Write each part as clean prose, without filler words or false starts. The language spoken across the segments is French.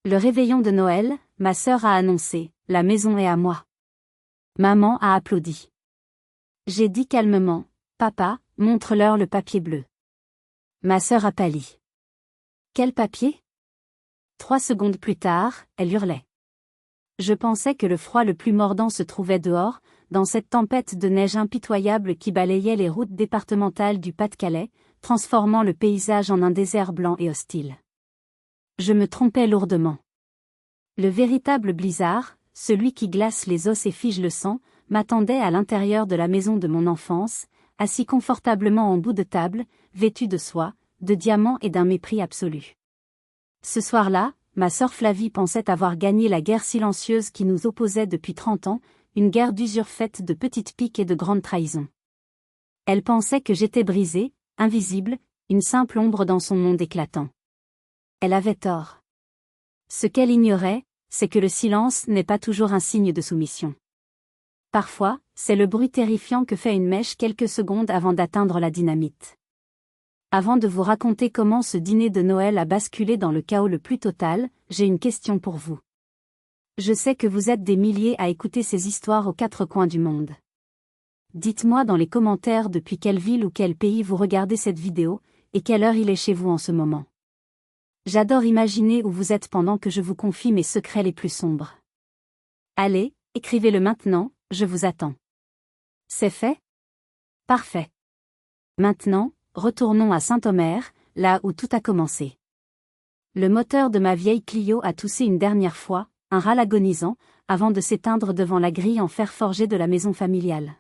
Le réveillon de Noël, ma sœur a annoncé, la maison est à moi. Maman a applaudi. J'ai dit calmement, papa, montre-leur le papier bleu. Ma sœur a pâli. Quel papier? 3 secondes plus tard, elle hurlait. Je pensais que le froid le plus mordant se trouvait dehors, dans cette tempête de neige impitoyable qui balayait les routes départementales du Pas-de-Calais, transformant le paysage en un désert blanc et hostile. Je me trompais lourdement. Le véritable blizzard, celui qui glace les os et fige le sang, m'attendait à l'intérieur de la maison de mon enfance, assis confortablement en bout de table, vêtu de soie, de diamants et d'un mépris absolu. Ce soir-là, ma sœur Flavie pensait avoir gagné la guerre silencieuse qui nous opposait depuis 30 ans, une guerre d'usure faite de petites piques et de grandes trahisons. Elle pensait que j'étais brisée, invisible, une simple ombre dans son monde éclatant. Elle avait tort. Ce qu'elle ignorait, c'est que le silence n'est pas toujours un signe de soumission. Parfois, c'est le bruit terrifiant que fait une mèche quelques secondes avant d'atteindre la dynamite. Avant de vous raconter comment ce dîner de Noël a basculé dans le chaos le plus total, j'ai une question pour vous. Je sais que vous êtes des milliers à écouter ces histoires aux 4 coins du monde. Dites-moi dans les commentaires depuis quelle ville ou quel pays vous regardez cette vidéo, et quelle heure il est chez vous en ce moment. J'adore imaginer où vous êtes pendant que je vous confie mes secrets les plus sombres. Allez, écrivez-le maintenant, je vous attends. C'est fait? Parfait. Maintenant, retournons à Saint-Omer, là où tout a commencé. Le moteur de ma vieille Clio a toussé une dernière fois, un râle agonisant, avant de s'éteindre devant la grille en fer forgé de la maison familiale.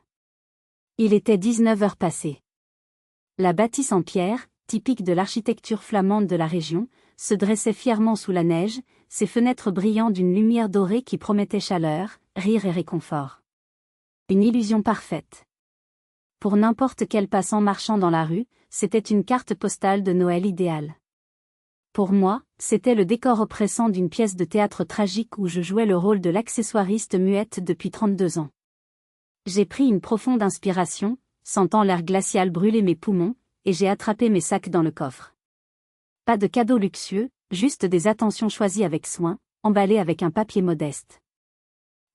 Il était 19 heures passées. La bâtisse en pierre, typique de l'architecture flamande de la région, se dressait fièrement sous la neige, ses fenêtres brillant d'une lumière dorée qui promettait chaleur, rire et réconfort. Une illusion parfaite. Pour n'importe quel passant marchant dans la rue, c'était une carte postale de Noël idéale. Pour moi, c'était le décor oppressant d'une pièce de théâtre tragique où je jouais le rôle de l'accessoiriste muette depuis 32 ans. J'ai pris une profonde inspiration, sentant l'air glacial brûler mes poumons, et j'ai attrapé mes sacs dans le coffre. Pas de cadeaux luxueux, juste des attentions choisies avec soin, emballées avec un papier modeste.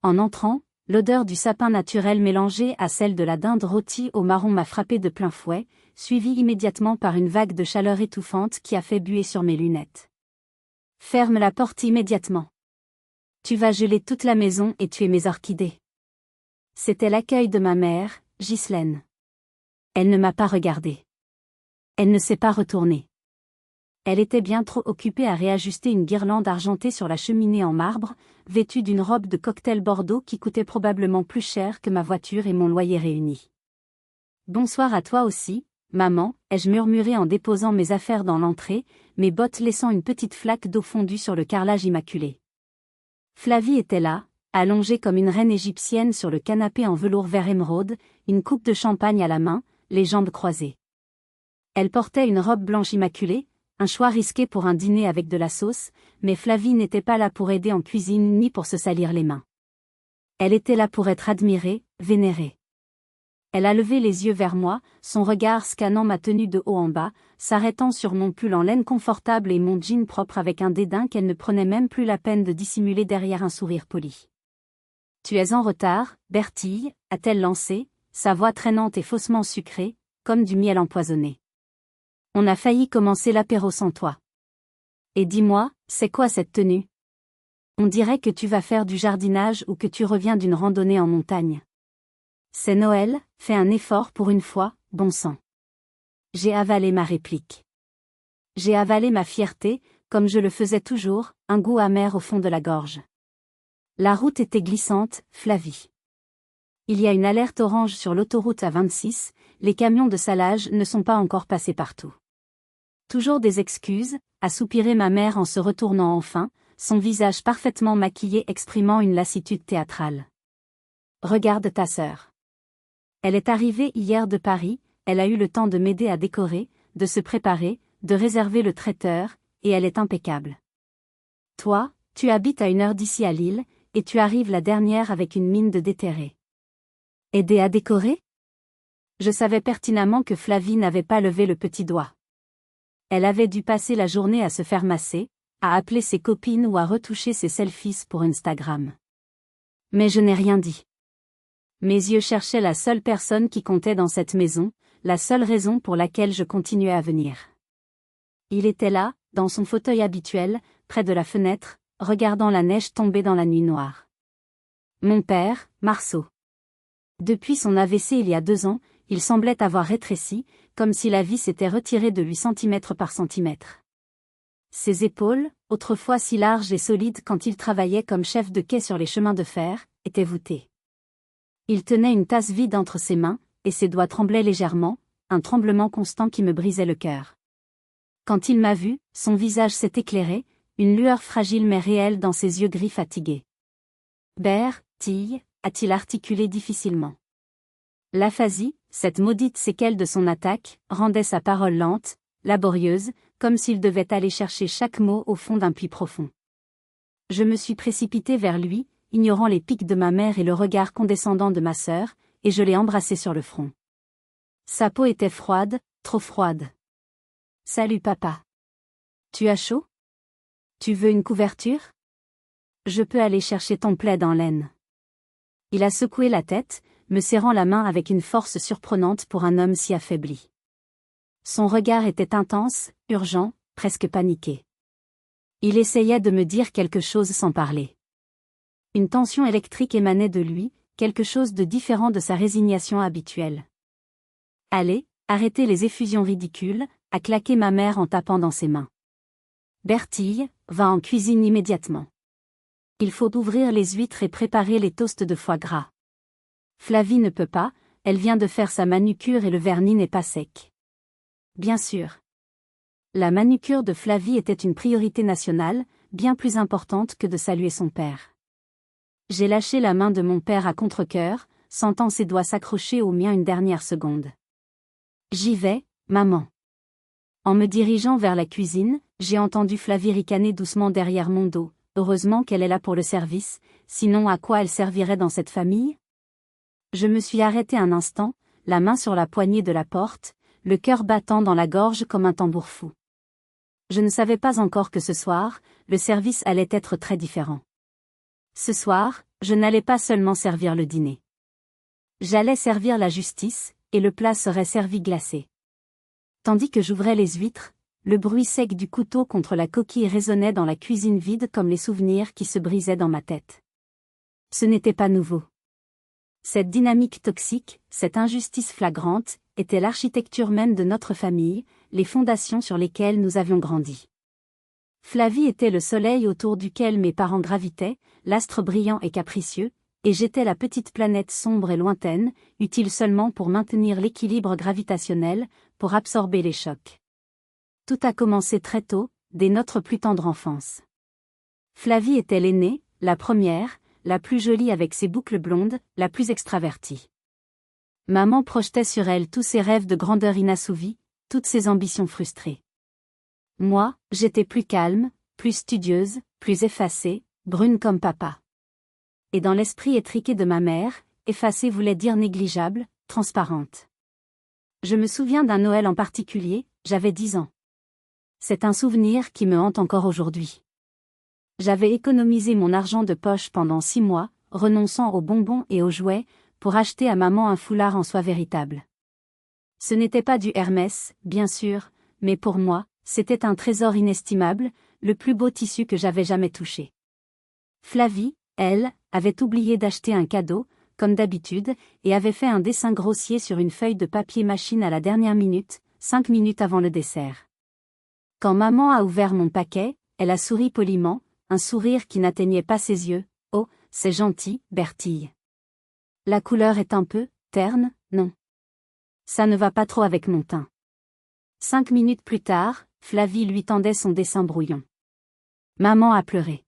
En entrant, l'odeur du sapin naturel mélangée à celle de la dinde rôtie au marron m'a frappé de plein fouet, suivie immédiatement par une vague de chaleur étouffante qui a fait buer sur mes lunettes. Ferme la porte immédiatement. Tu vas geler toute la maison et tuer mes orchidées. C'était l'accueil de ma mère, Ghislaine. Elle ne m'a pas regardée. Elle ne s'est pas retournée. Elle était bien trop occupée à réajuster une guirlande argentée sur la cheminée en marbre, vêtue d'une robe de cocktail bordeaux qui coûtait probablement plus cher que ma voiture et mon loyer réunis. Bonsoir à toi aussi, maman, ai-je murmuré en déposant mes affaires dans l'entrée, mes bottes laissant une petite flaque d'eau fondue sur le carrelage immaculé. Flavie était là, allongée comme une reine égyptienne sur le canapé en velours vert émeraude, une coupe de champagne à la main, les jambes croisées. Elle portait une robe blanche immaculée, un choix risqué pour un dîner avec de la sauce, mais Flavie n'était pas là pour aider en cuisine ni pour se salir les mains. Elle était là pour être admirée, vénérée. Elle a levé les yeux vers moi, son regard scannant ma tenue de haut en bas, s'arrêtant sur mon pull en laine confortable et mon jean propre avec un dédain qu'elle ne prenait même plus la peine de dissimuler derrière un sourire poli. « Tu es en retard, Bertille » a-t-elle lancé, sa voix traînante et faussement sucrée, comme du miel empoisonné. On a failli commencer l'apéro sans toi. Et dis-moi, c'est quoi cette tenue? On dirait que tu vas faire du jardinage ou que tu reviens d'une randonnée en montagne. C'est Noël, fais un effort pour une fois, bon sang. J'ai avalé ma réplique. J'ai avalé ma fierté, comme je le faisais toujours, un goût amer au fond de la gorge. La route était glissante, Flavie. Il y a une alerte orange sur l'autoroute A26, les camions de salage ne sont pas encore passés partout. Toujours des excuses, a soupiré ma mère en se retournant enfin, son visage parfaitement maquillé exprimant une lassitude théâtrale. Regarde ta sœur. Elle est arrivée hier de Paris, elle a eu le temps de m'aider à décorer, de se préparer, de réserver le traiteur, et elle est impeccable. Toi, tu habites à 1 heure d'ici à Lille, et tu arrives la dernière avec une mine de déterré. Aider à décorer? Je savais pertinemment que Flavie n'avait pas levé le petit doigt. Elle avait dû passer la journée à se faire masser, à appeler ses copines ou à retoucher ses selfies pour Instagram. Mais je n'ai rien dit. Mes yeux cherchaient la seule personne qui comptait dans cette maison, la seule raison pour laquelle je continuais à venir. Il était là, dans son fauteuil habituel, près de la fenêtre, regardant la neige tomber dans la nuit noire. Mon père, Marceau. Depuis son AVC il y a 2 ans, il semblait avoir rétréci, comme si la vie s'était retirée de lui centimètre par centimètre. Ses épaules, autrefois si larges et solides quand il travaillait comme chef de quai sur les chemins de fer, étaient voûtées. Il tenait une tasse vide entre ses mains, et ses doigts tremblaient légèrement, un tremblement constant qui me brisait le cœur. Quand il m'a vu, son visage s'est éclairé, une lueur fragile mais réelle dans ses yeux gris fatigués. « Bertille » a-t-il articulé difficilement. L'aphasie, cette maudite séquelle de son attaque, rendait sa parole lente, laborieuse, comme s'il devait aller chercher chaque mot au fond d'un puits profond. Je me suis précipitée vers lui, ignorant les pics de ma mère et le regard condescendant de ma sœur, et je l'ai embrassé sur le front. Sa peau était froide, trop froide. « Salut papa. Tu as chaud? Tu veux une couverture? Je peux aller chercher ton plaid en laine. » Il a secoué la tête, me serrant la main avec une force surprenante pour un homme si affaibli. Son regard était intense, urgent, presque paniqué. Il essayait de me dire quelque chose sans parler. Une tension électrique émanait de lui, quelque chose de différent de sa résignation habituelle. « Allez, arrêtez les effusions ridicules », a claqué ma mère en tapant dans ses mains. « Bertille, va en cuisine immédiatement. Il faut ouvrir les huîtres et préparer les toasts de foie gras. Flavie ne peut pas, elle vient de faire sa manucure et le vernis n'est pas sec. » Bien sûr. La manucure de Flavie était une priorité nationale, bien plus importante que de saluer son père. J'ai lâché la main de mon père à contre-cœur, sentant ses doigts s'accrocher aux miens une dernière seconde. « J'y vais, maman. » En me dirigeant vers la cuisine, j'ai entendu Flavie ricaner doucement derrière mon dos. Heureusement qu'elle est là pour le service, sinon à quoi elle servirait dans cette famille? Je me suis arrêtée un instant, la main sur la poignée de la porte, le cœur battant dans la gorge comme un tambour fou. Je ne savais pas encore que ce soir, le service allait être très différent. Ce soir, je n'allais pas seulement servir le dîner. J'allais servir la justice, et le plat serait servi glacé. Tandis que j'ouvrais les huîtres, le bruit sec du couteau contre la coquille résonnait dans la cuisine vide comme les souvenirs qui se brisaient dans ma tête. Ce n'était pas nouveau. Cette dynamique toxique, cette injustice flagrante, était l'architecture même de notre famille, les fondations sur lesquelles nous avions grandi. Flavie était le soleil autour duquel mes parents gravitaient, l'astre brillant et capricieux, et j'étais la petite planète sombre et lointaine, utile seulement pour maintenir l'équilibre gravitationnel, pour absorber les chocs. Tout a commencé très tôt, dès notre plus tendre enfance. Flavie était l'aînée, la première, la plus jolie avec ses boucles blondes, la plus extravertie. Maman projetait sur elle tous ses rêves de grandeur inassouvis, toutes ses ambitions frustrées. Moi, j'étais plus calme, plus studieuse, plus effacée, brune comme papa. Et dans l'esprit étriqué de ma mère, effacée voulait dire négligeable, transparente. Je me souviens d'un Noël en particulier, j'avais 10 ans. C'est un souvenir qui me hante encore aujourd'hui. J'avais économisé mon argent de poche pendant 6 mois, renonçant aux bonbons et aux jouets, pour acheter à maman un foulard en soie véritable. Ce n'était pas du Hermès, bien sûr, mais pour moi, c'était un trésor inestimable, le plus beau tissu que j'avais jamais touché. Flavie, elle, avait oublié d'acheter un cadeau, comme d'habitude, et avait fait un dessin grossier sur une feuille de papier machine à la dernière minute, 5 minutes avant le dessert. Quand maman a ouvert mon paquet, elle a souri poliment, un sourire qui n'atteignait pas ses yeux. « Oh, c'est gentil, Bertille. La couleur est un peu terne, non? Ça ne va pas trop avec mon teint. » 5 minutes plus tard, Flavie lui tendait son dessin brouillon. Maman a pleuré.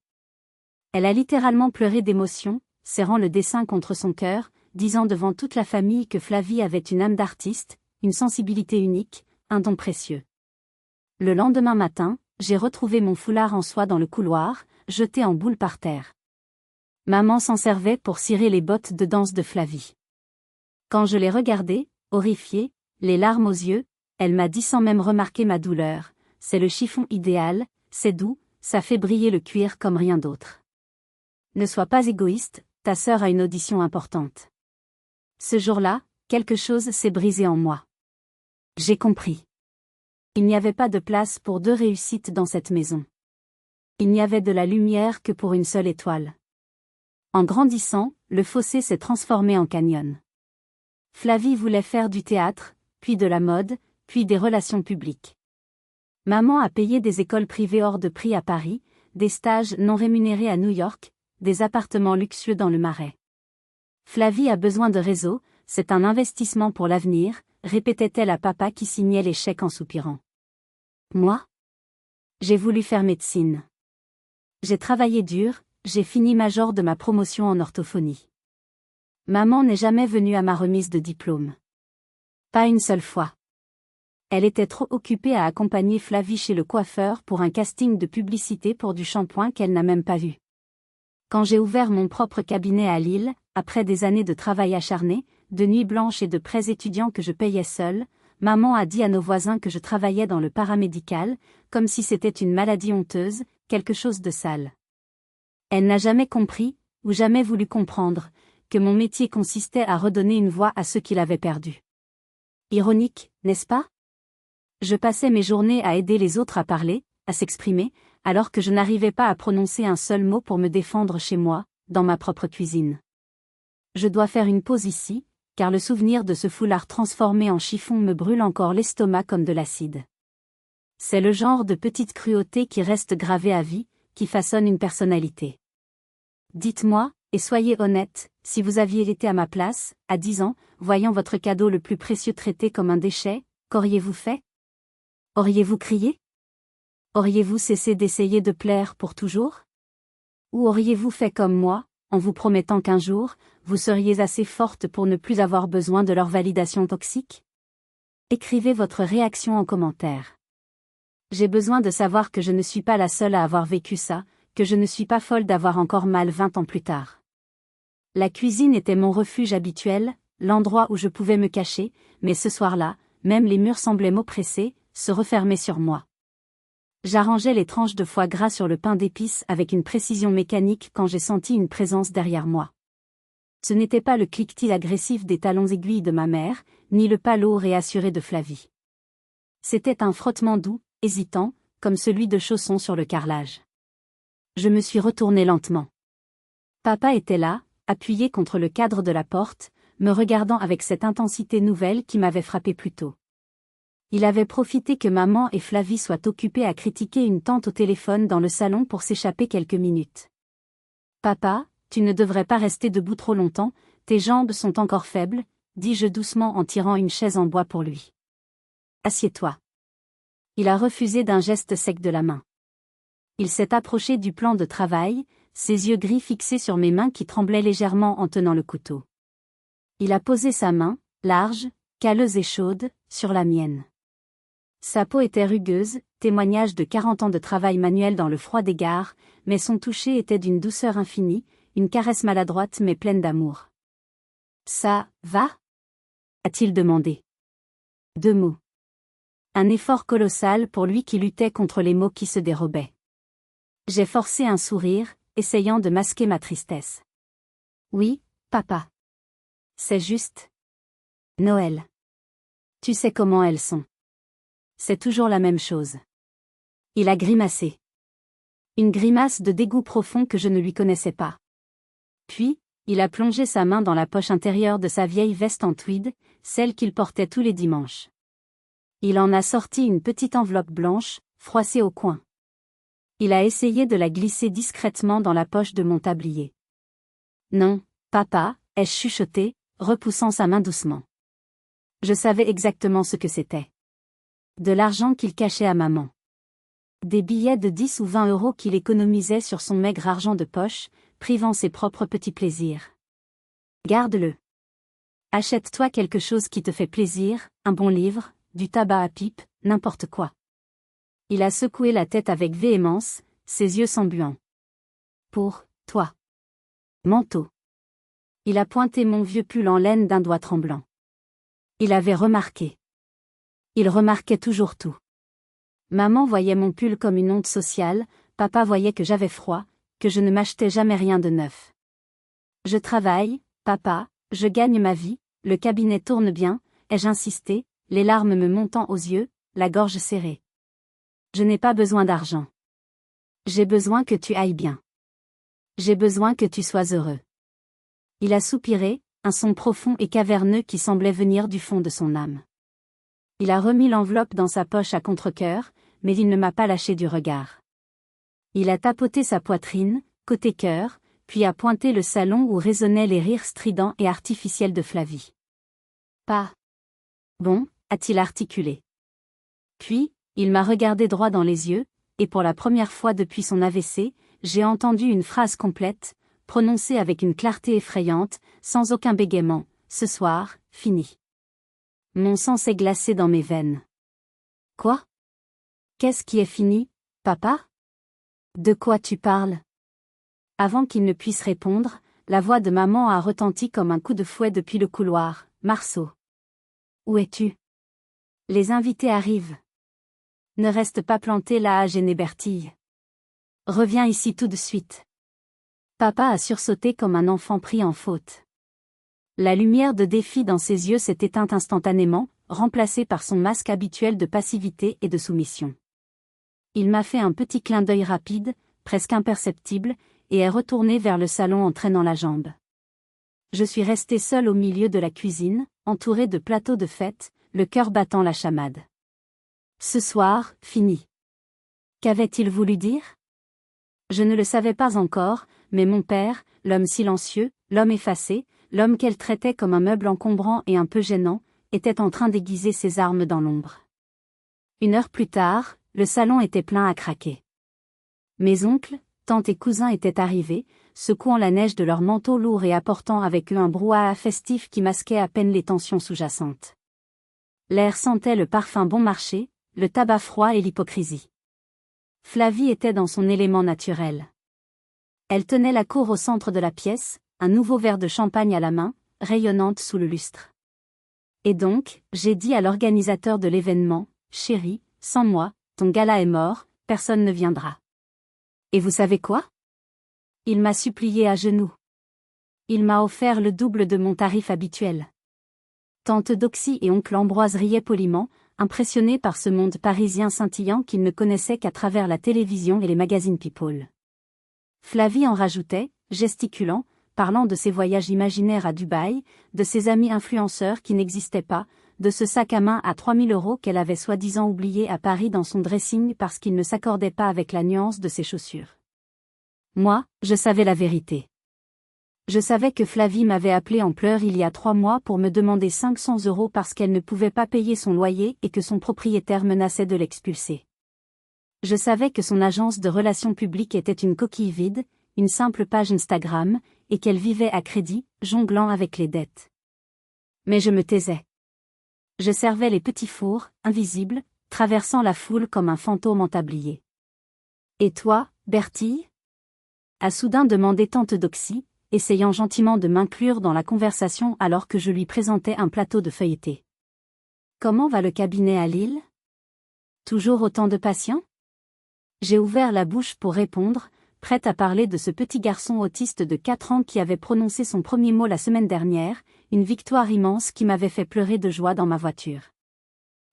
Elle a littéralement pleuré d'émotion, serrant le dessin contre son cœur, disant devant toute la famille que Flavie avait une âme d'artiste, une sensibilité unique, un don précieux. Le lendemain matin, j'ai retrouvé mon foulard en soie dans le couloir, jeté en boule par terre. Maman s'en servait pour cirer les bottes de danse de Flavie. Quand je l'ai regardée, horrifiée, les larmes aux yeux, elle m'a dit sans même remarquer ma douleur, « C'est le chiffon idéal, c'est doux, ça fait briller le cuir comme rien d'autre. Ne sois pas égoïste, ta sœur a une audition importante. Ce jour-là, quelque chose s'est brisé en moi. J'ai compris. Il n'y avait pas de place pour deux réussites dans cette maison. Il n'y avait de la lumière que pour une seule étoile. En grandissant, le fossé s'est transformé en canyon. Flavie voulait faire du théâtre, puis de la mode, puis des relations publiques. Maman a payé des écoles privées hors de prix à Paris, des stages non rémunérés à New York, des appartements luxueux dans le Marais. Flavie a besoin de réseau, c'est un investissement pour l'avenir, répétait-elle à papa qui signait les chèques en soupirant. Moi? J'ai voulu faire médecine. J'ai travaillé dur, j'ai fini major de ma promotion en orthophonie. Maman n'est jamais venue à ma remise de diplôme. Pas une seule fois. Elle était trop occupée à accompagner Flavie chez le coiffeur pour un casting de publicité pour du shampoing qu'elle n'a même pas vu. Quand j'ai ouvert mon propre cabinet à Lille, après des années de travail acharné, de nuits blanches et de prêts étudiants que je payais seule, maman a dit à nos voisins que je travaillais dans le paramédical, comme si c'était une maladie honteuse, quelque chose de sale. Elle n'a jamais compris, ou jamais voulu comprendre, que mon métier consistait à redonner une voix à ceux qui l'avaient perdue. Ironique, n'est-ce pas? Je passais mes journées à aider les autres à parler, à s'exprimer, alors que je n'arrivais pas à prononcer un seul mot pour me défendre chez moi, dans ma propre cuisine. Je dois faire une pause ici, car le souvenir de ce foulard transformé en chiffon me brûle encore l'estomac comme de l'acide. C'est le genre de petite cruauté qui reste gravée à vie, qui façonne une personnalité. Dites-moi, et soyez honnête, si vous aviez été à ma place, à 10 ans, voyant votre cadeau le plus précieux traité comme un déchet, qu'auriez-vous fait? Auriez-vous crié? Auriez-vous cessé d'essayer de plaire pour toujours? Ou auriez-vous fait comme moi, en vous promettant qu'un jour, vous seriez assez forte pour ne plus avoir besoin de leur validation toxique? Écrivez votre réaction en commentaire. J'ai besoin de savoir que je ne suis pas la seule à avoir vécu ça, que je ne suis pas folle d'avoir encore mal 20 ans plus tard. La cuisine était mon refuge habituel, l'endroit où je pouvais me cacher, mais ce soir-là, même les murs semblaient m'oppresser, se refermer sur moi. J'arrangeais les tranches de foie gras sur le pain d'épices avec une précision mécanique quand j'ai senti une présence derrière moi. Ce n'était pas le cliquetis agressif des talons aiguilles de ma mère, ni le pas lourd et assuré de Flavie. C'était un frottement doux, hésitant, comme celui de chaussons sur le carrelage. Je me suis retournée lentement. Papa était là, appuyé contre le cadre de la porte, me regardant avec cette intensité nouvelle qui m'avait frappé plus tôt. Il avait profité que maman et Flavie soient occupées à critiquer une tante au téléphone dans le salon pour s'échapper quelques minutes. « Papa, tu ne devrais pas rester debout trop longtemps, tes jambes sont encore faibles, dis-je doucement en tirant une chaise en bois pour lui. Assieds-toi. Il a refusé d'un geste sec de la main. Il s'est approché du plan de travail, ses yeux gris fixés sur mes mains qui tremblaient légèrement en tenant le couteau. Il a posé sa main, large, calleuse et chaude, sur la mienne. Sa peau était rugueuse, témoignage de 40 ans de travail manuel dans le froid des gares, mais son toucher était d'une douceur infinie, une caresse maladroite mais pleine d'amour. « Ça, va ?» a-t-il demandé. 2 mots. Un effort colossal pour lui qui luttait contre les mots qui se dérobaient. J'ai forcé un sourire, essayant de masquer ma tristesse. « Oui, papa. C'est juste. Noël. Tu sais comment elles sont. C'est toujours la même chose. » Il a grimacé. Une grimace de dégoût profond que je ne lui connaissais pas. Puis, il a plongé sa main dans la poche intérieure de sa vieille veste en tweed, celle qu'il portait tous les dimanches. Il en a sorti une petite enveloppe blanche, froissée au coin. Il a essayé de la glisser discrètement dans la poche de mon tablier. « Non, papa, ai-je chuchoté, repoussant sa main doucement. Je savais exactement ce que c'était. De l'argent qu'il cachait à maman. Des billets de 10 ou 20 euros qu'il économisait sur son maigre argent de poche, privant ses propres petits plaisirs. Garde-le. Achète-toi quelque chose qui te fait plaisir, un bon livre, du tabac à pipe, n'importe quoi. » Il a secoué la tête avec véhémence, ses yeux s'embuant. « Pour toi. Manteau. » Il a pointé mon vieux pull en laine d'un doigt tremblant. Il avait remarqué. Il remarquait toujours tout. Maman voyait mon pull comme une honte sociale, papa voyait que j'avais froid, que je ne m'achetais jamais rien de neuf. Je travaille, papa, je gagne ma vie, le cabinet tourne bien, ai-je insisté, les larmes me montant aux yeux, la gorge serrée. Je n'ai pas besoin d'argent. J'ai besoin que tu ailles bien. J'ai besoin que tu sois heureux. Il a soupiré, un son profond et caverneux qui semblait venir du fond de son âme. Il a remis l'enveloppe dans sa poche à contre-cœur, mais il ne m'a pas lâché du regard. Il a tapoté sa poitrine, côté cœur, puis a pointé le salon où résonnaient les rires stridents et artificiels de Flavie. Pas bon, a-t-il articulé. Puis, il m'a regardé droit dans les yeux, et pour la première fois depuis son AVC, j'ai entendu une phrase complète, prononcée avec une clarté effrayante, sans aucun bégaiement, « Ce soir, fini ». Mon sang s'est glacé dans mes veines. Quoi? Qu'est-ce qui est fini, papa? De quoi tu parles? Avant qu'il ne puisse répondre, la voix de maman a retenti comme un coup de fouet depuis le couloir. Marceau. Où es-tu? Les invités arrivent. Ne reste pas planté là à gêner Bertille. Reviens ici tout de suite. Papa a sursauté comme un enfant pris en faute. La lumière de défi dans ses yeux s'est éteinte instantanément, remplacée par son masque habituel de passivité et de soumission. Il m'a fait un petit clin d'œil rapide, presque imperceptible, et est retourné vers le salon en traînant la jambe. Je suis resté seul au milieu de la cuisine, entouré de plateaux de fête, le cœur battant la chamade. Ce soir, fini. Qu'avait-il voulu dire? Je ne le savais pas encore, mais mon père, l'homme silencieux, l'homme effacé, l'homme qu'elle traitait comme un meuble encombrant et un peu gênant, était en train d'aiguiser ses armes dans l'ombre. 1 heure plus tard, le salon était plein à craquer. Mes oncles, tantes et cousins étaient arrivés, secouant la neige de leurs manteaux lourds et apportant avec eux un brouhaha festif qui masquait à peine les tensions sous-jacentes. L'air sentait le parfum bon marché, le tabac froid et l'hypocrisie. Flavie était dans son élément naturel. Elle tenait la cour au centre de la pièce, un nouveau verre de champagne à la main, rayonnante sous le lustre. Et donc, j'ai dit à l'organisateur de l'événement, « Chérie, sans moi, ton gala est mort, personne ne viendra. » Et vous savez quoi? Il m'a supplié à genoux. Il m'a offert le double de mon tarif habituel. Tante Doxy et oncle Ambroise riaient poliment, impressionnés par ce monde parisien scintillant qu'ils ne connaissaient qu'à travers la télévision et les magazines People. Flavie en rajoutait, gesticulant, parlant de ses voyages imaginaires à Dubaï, de ses amis influenceurs qui n'existaient pas, de ce sac à main à 3000 € qu'elle avait soi-disant oublié à Paris dans son dressing parce qu'il ne s'accordait pas avec la nuance de ses chaussures. Moi, je savais la vérité. Je savais que Flavie m'avait appelé en pleurs il y a 3 mois pour me demander 500 € parce qu'elle ne pouvait pas payer son loyer et que son propriétaire menaçait de l'expulser. Je savais que son agence de relations publiques était une coquille vide, une simple page Instagram, et qu'elle vivait à crédit, jonglant avec les dettes. Mais je me taisais. Je servais les petits fours, invisibles, traversant la foule comme un fantôme en tablier. Et toi, Bertille? A soudain demandé tante Doxy, essayant gentiment de m'inclure dans la conversation alors que je lui présentais un plateau de feuilleté. Comment va le cabinet à Lille? Toujours autant de patients? J'ai ouvert la bouche pour répondre, prête à parler de ce petit garçon autiste de 4 ans qui avait prononcé son premier mot la semaine dernière, une victoire immense qui m'avait fait pleurer de joie dans ma voiture.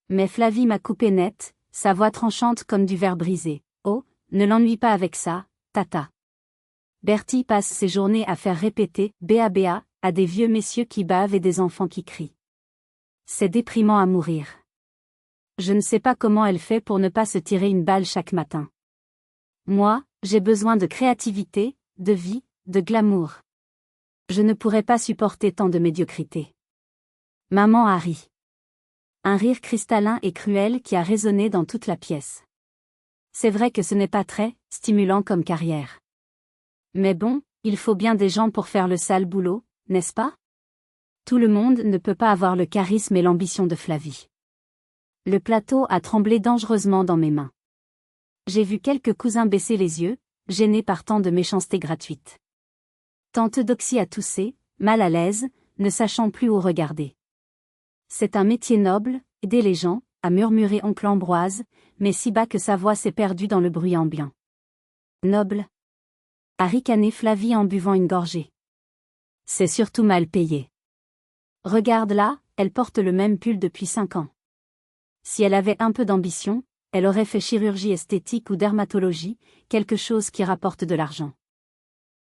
Mais Flavie m'a coupé net, sa voix tranchante comme du verre brisé. Oh, ne l'ennuie pas avec ça, tata. Bertie passe ses journées à faire répéter « BABA » à des vieux messieurs qui bavent et des enfants qui crient. C'est déprimant à mourir. Je ne sais pas comment elle fait pour ne pas se tirer une balle chaque matin. Moi, j'ai besoin de créativité, de vie, de glamour. Je ne pourrais pas supporter tant de médiocrité. Maman a ri. Un rire cristallin et cruel qui a résonné dans toute la pièce. C'est vrai que ce n'est pas très stimulant comme carrière. Mais bon, il faut bien des gens pour faire le sale boulot, n'est-ce pas? Tout le monde ne peut pas avoir le charisme et l'ambition de Flavie. Le plateau a tremblé dangereusement dans mes mains. J'ai vu quelques cousins baisser les yeux, gênés par tant de méchanceté gratuite. Tante Doxy a toussé, mal à l'aise, ne sachant plus où regarder. C'est un métier noble, aider les gens, a murmuré oncle Ambroise, mais si bas que sa voix s'est perdue dans le bruit ambiant. Noble. A ricané Flavie en buvant une gorgée. C'est surtout mal payé. Regarde-la, elle porte le même pull depuis 5 ans. Si elle avait un peu d'ambition, elle aurait fait chirurgie esthétique ou dermatologie, quelque chose qui rapporte de l'argent.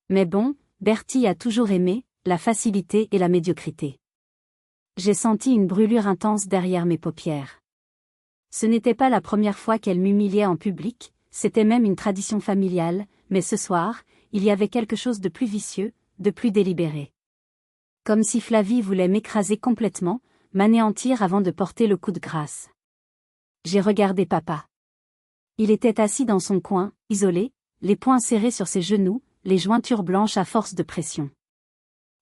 Mais bon, Bertie a toujours aimé la facilité et la médiocrité. J'ai senti une brûlure intense derrière mes paupières. Ce n'était pas la première fois qu'elle m'humiliait en public, c'était même une tradition familiale, mais ce soir, il y avait quelque chose de plus vicieux, de plus délibéré. Comme si Flavie voulait m'écraser complètement, m'anéantir avant de porter le coup de grâce. J'ai regardé papa. Il était assis dans son coin, isolé, les poings serrés sur ses genoux, les jointures blanches à force de pression.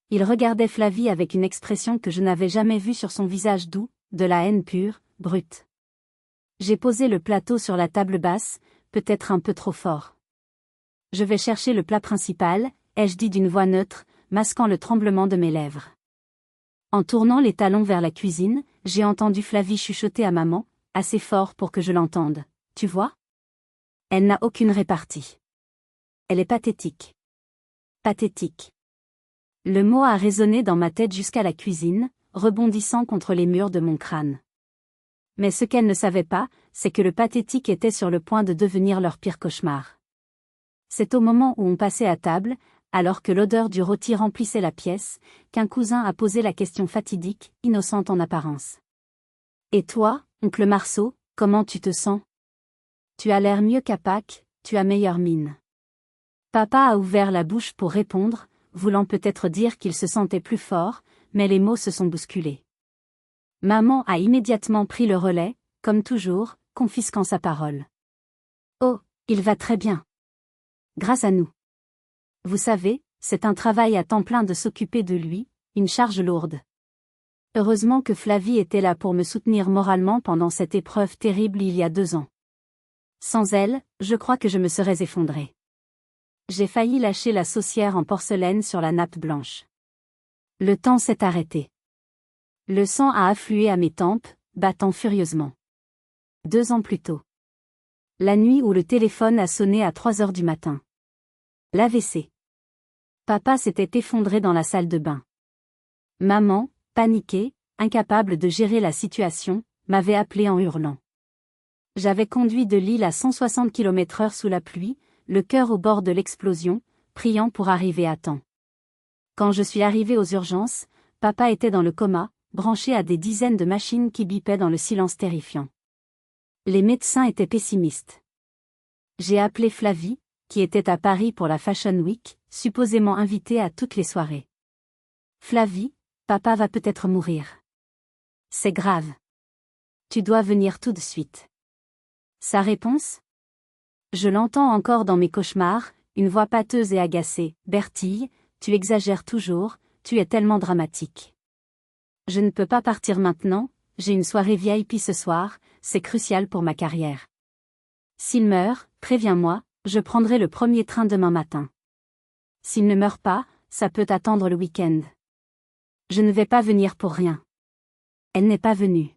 Il regardait Flavie avec une expression que je n'avais jamais vue sur son visage doux, de la haine pure, brute. J'ai posé le plateau sur la table basse, peut-être un peu trop fort. Je vais chercher le plat principal, ai-je dit d'une voix neutre, masquant le tremblement de mes lèvres. En tournant les talons vers la cuisine, j'ai entendu Flavie chuchoter à maman, assez fort pour que je l'entende. Tu vois ? Elle n'a aucune répartie. Elle est pathétique. Pathétique. Le mot a résonné dans ma tête jusqu'à la cuisine, rebondissant contre les murs de mon crâne. Mais ce qu'elle ne savait pas, c'est que le pathétique était sur le point de devenir leur pire cauchemar. C'est au moment où on passait à table, alors que l'odeur du rôti remplissait la pièce, qu'un cousin a posé la question fatidique, innocente en apparence. « Et toi, oncle Marceau, comment tu te sens ? Tu as l'air mieux qu'à Pâques, tu as meilleure mine. » Papa a ouvert la bouche pour répondre, voulant peut-être dire qu'il se sentait plus fort, mais les mots se sont bousculés. Maman a immédiatement pris le relais, comme toujours, confisquant sa parole. « Oh, il va très bien. Grâce à nous. Vous savez, c'est un travail à temps plein de s'occuper de lui, une charge lourde. Heureusement que Flavie était là pour me soutenir moralement pendant cette épreuve terrible il y a 2 ans. Sans elle, je crois que je me serais effondrée. J'ai failli lâcher la saucière en porcelaine sur la nappe blanche. Le temps s'est arrêté. Le sang a afflué à mes tempes, battant furieusement. 2 ans plus tôt. La nuit où le téléphone a sonné à 3 heures du matin. L'AVC. Papa s'était effondré dans la salle de bain. Maman, paniquée, incapable de gérer la situation, m'avait appelé en hurlant. J'avais conduit de Lille à 160 km/h sous la pluie, le cœur au bord de l'explosion, priant pour arriver à temps. Quand je suis arrivée aux urgences, papa était dans le coma, branché à des dizaines de machines qui bipaient dans le silence terrifiant. Les médecins étaient pessimistes. J'ai appelé Flavie, qui était à Paris pour la Fashion Week, supposément invitée à toutes les soirées. Flavie, papa va peut-être mourir. C'est grave. Tu dois venir tout de suite. Sa réponse ? Je l'entends encore dans mes cauchemars, une voix pâteuse et agacée. Bertille, tu exagères toujours, tu es tellement dramatique. Je ne peux pas partir maintenant, j'ai une soirée VIP ce soir, c'est crucial pour ma carrière. S'il meurt, préviens-moi, je prendrai le premier train demain matin. S'il ne meurt pas, ça peut attendre le week-end. Je ne vais pas venir pour rien. Elle n'est pas venue.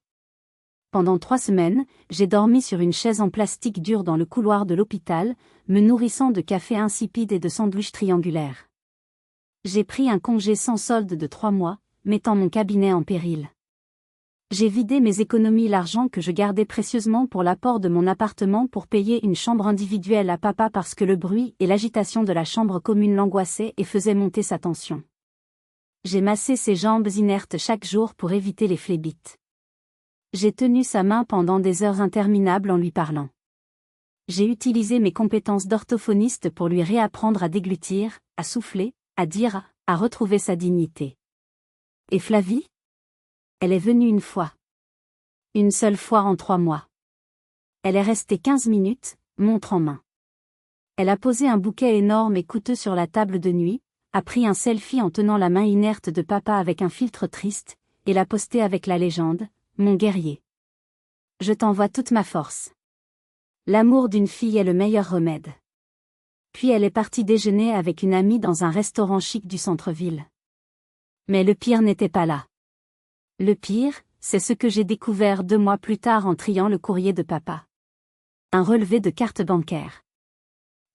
Pendant 3 semaines, j'ai dormi sur une chaise en plastique dur dans le couloir de l'hôpital, me nourrissant de café insipide et de sandwichs triangulaires. J'ai pris un congé sans solde de 3 mois, mettant mon cabinet en péril. J'ai vidé mes économies, l'argent que je gardais précieusement pour l'apport de mon appartement pour payer une chambre individuelle à papa parce que le bruit et l'agitation de la chambre commune l'angoissaient et faisaient monter sa tension. J'ai massé ses jambes inertes chaque jour pour éviter les phlébites. J'ai tenu sa main pendant des heures interminables en lui parlant. J'ai utilisé mes compétences d'orthophoniste pour lui réapprendre à déglutir, à souffler, à dire, à retrouver sa dignité. Et Flavie ? Elle est venue une fois. Une seule fois en 3 mois. Elle est restée 15 minutes, montre en main. Elle a posé un bouquet énorme et coûteux sur la table de nuit, a pris un selfie en tenant la main inerte de papa avec un filtre triste, et l'a posté avec la légende « Mon guerrier. Je t'envoie toute ma force. L'amour d'une fille est le meilleur remède. » Puis elle est partie déjeuner avec une amie dans un restaurant chic du centre-ville. Mais le pire n'était pas là. Le pire, c'est ce que j'ai découvert 2 mois plus tard en triant le courrier de papa. Un relevé de carte bancaire.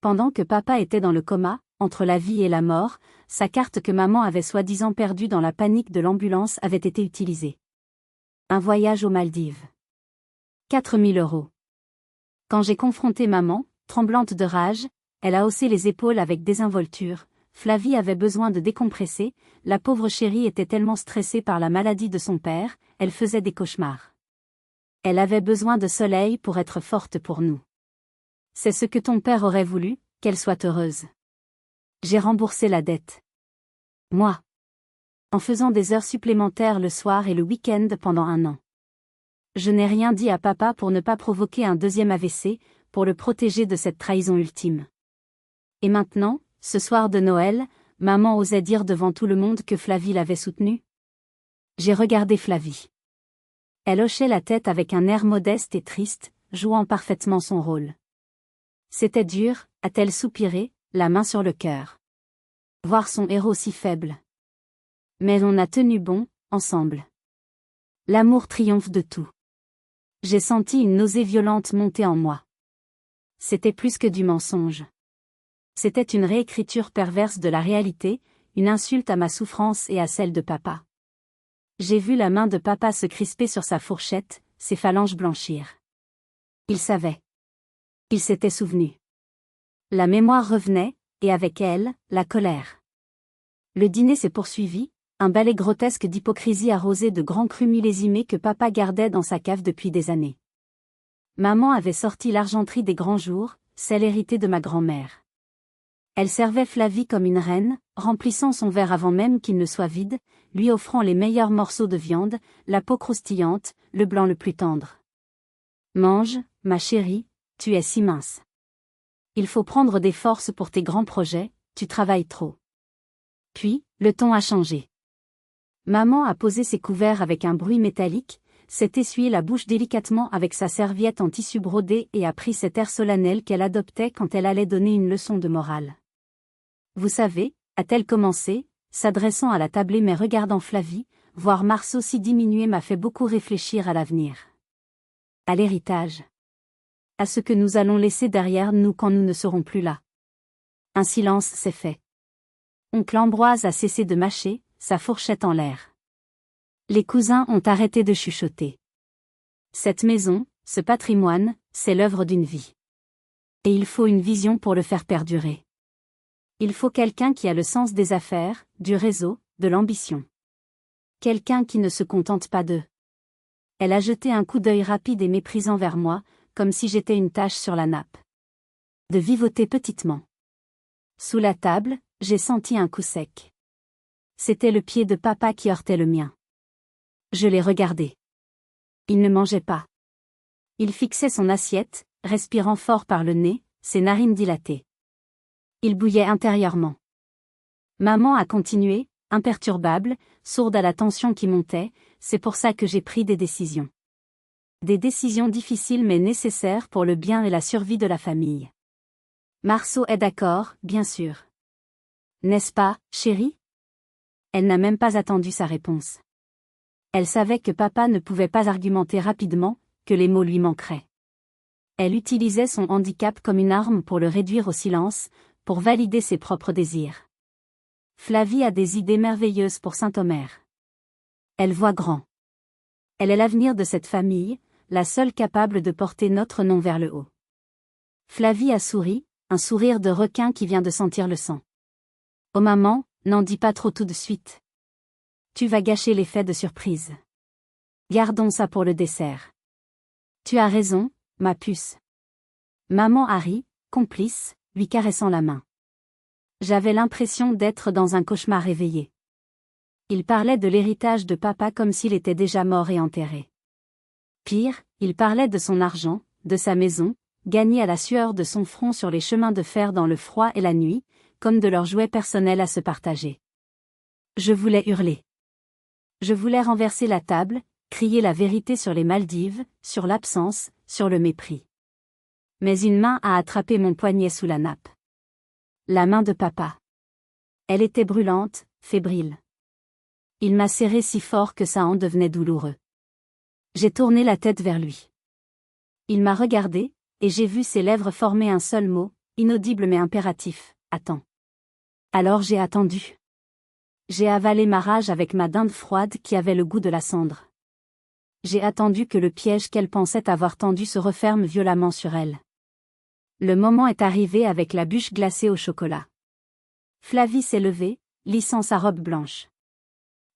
Pendant que papa était dans le coma, entre la vie et la mort, sa carte que maman avait soi-disant perdue dans la panique de l'ambulance avait été utilisée. Un voyage aux Maldives. 4 000 €. Quand j'ai confronté maman, tremblante de rage, elle a haussé les épaules avec désinvolture. Flavie avait besoin de décompresser, la pauvre chérie était tellement stressée par la maladie de son père, elle faisait des cauchemars. Elle avait besoin de soleil pour être forte pour nous. C'est ce que ton père aurait voulu, qu'elle soit heureuse. J'ai remboursé la dette. Moi. En faisant des heures supplémentaires le soir et le week-end pendant 1 an. Je n'ai rien dit à papa pour ne pas provoquer un deuxième AVC, pour le protéger de cette trahison ultime. Et maintenant, ce soir de Noël, maman osait dire devant tout le monde que Flavie l'avait soutenue. J'ai regardé Flavie. Elle hochait la tête avec un air modeste et triste, jouant parfaitement son rôle. C'était dur, a-t-elle soupiré, la main sur le cœur. Voir son héros si faible. Mais on a tenu bon, ensemble. L'amour triomphe de tout. J'ai senti une nausée violente monter en moi. C'était plus que du mensonge. C'était une réécriture perverse de la réalité, une insulte à ma souffrance et à celle de papa. J'ai vu la main de papa se crisper sur sa fourchette, ses phalanges blanchir. Il savait. Il s'était souvenu. La mémoire revenait, et avec elle, la colère. Le dîner s'est poursuivi, un ballet grotesque d'hypocrisie arrosé de grands crus millésimés que papa gardait dans sa cave depuis des années. Maman avait sorti l'argenterie des grands jours, celle héritée de ma grand-mère. Elle servait Flavie comme une reine, remplissant son verre avant même qu'il ne soit vide, lui offrant les meilleurs morceaux de viande, la peau croustillante, le blanc le plus tendre. Mange, ma chérie, tu es si mince. Il faut prendre des forces pour tes grands projets, tu travailles trop. Puis, le ton a changé. Maman a posé ses couverts avec un bruit métallique, s'est essuyé la bouche délicatement avec sa serviette en tissu brodé et a pris cet air solennel qu'elle adoptait quand elle allait donner une leçon de morale. Vous savez, a-t-elle commencé, s'adressant à la tablée mais regardant Flavie, voir Marceau si diminué m'a fait beaucoup réfléchir à l'avenir. À l'héritage. À ce que nous allons laisser derrière nous quand nous ne serons plus là. Un silence s'est fait. Oncle Ambroise a cessé de mâcher, sa fourchette en l'air. Les cousins ont arrêté de chuchoter. Cette maison, ce patrimoine, c'est l'œuvre d'une vie. Et il faut une vision pour le faire perdurer. Il faut quelqu'un qui a le sens des affaires, du réseau, de l'ambition. Quelqu'un qui ne se contente pas d'eux. Elle a jeté un coup d'œil rapide et méprisant vers moi, comme si j'étais une tache sur la nappe. De vivoter petitement. Sous la table, j'ai senti un coup sec. C'était le pied de papa qui heurtait le mien. Je l'ai regardé. Il ne mangeait pas. Il fixait son assiette, respirant fort par le nez, ses narines dilatées. Il bouillait intérieurement. Maman a continué, imperturbable, sourde à la tension qui montait, c'est pour ça que j'ai pris des décisions. Des décisions difficiles mais nécessaires pour le bien et la survie de la famille. Marceau est d'accord, bien sûr. N'est-ce pas, chérie ? Elle n'a même pas attendu sa réponse. Elle savait que papa ne pouvait pas argumenter rapidement, que les mots lui manqueraient. Elle utilisait son handicap comme une arme pour le réduire au silence, pour valider ses propres désirs. Flavie a des idées merveilleuses pour Saint-Omer. Elle voit grand. Elle est l'avenir de cette famille, la seule capable de porter notre nom vers le haut. Flavie a souri, un sourire de requin qui vient de sentir le sang. Oh maman, n'en dis pas trop tout de suite. Tu vas gâcher l'effet de surprise. Gardons ça pour le dessert. Tu as raison, ma puce. Maman a ri, complice, lui caressant la main. J'avais l'impression d'être dans un cauchemar réveillé. Il parlait de l'héritage de papa comme s'il était déjà mort et enterré. Pire, il parlait de son argent, de sa maison, gagné à la sueur de son front sur les chemins de fer dans le froid et la nuit, comme de leurs jouets personnels à se partager. Je voulais hurler. Je voulais renverser la table, crier la vérité sur les Maldives, sur l'absence, sur le mépris. Mais une main a attrapé mon poignet sous la nappe. La main de papa. Elle était brûlante, fébrile. Il m'a serré si fort que ça en devenait douloureux. J'ai tourné la tête vers lui. Il m'a regardé, et j'ai vu ses lèvres former un seul mot, inaudible mais impératif, attends. Alors j'ai attendu. J'ai avalé ma rage avec ma dinde froide qui avait le goût de la cendre. J'ai attendu que le piège qu'elle pensait avoir tendu se referme violemment sur elle. Le moment est arrivé avec la bûche glacée au chocolat. Flavie s'est levée, lissant sa robe blanche.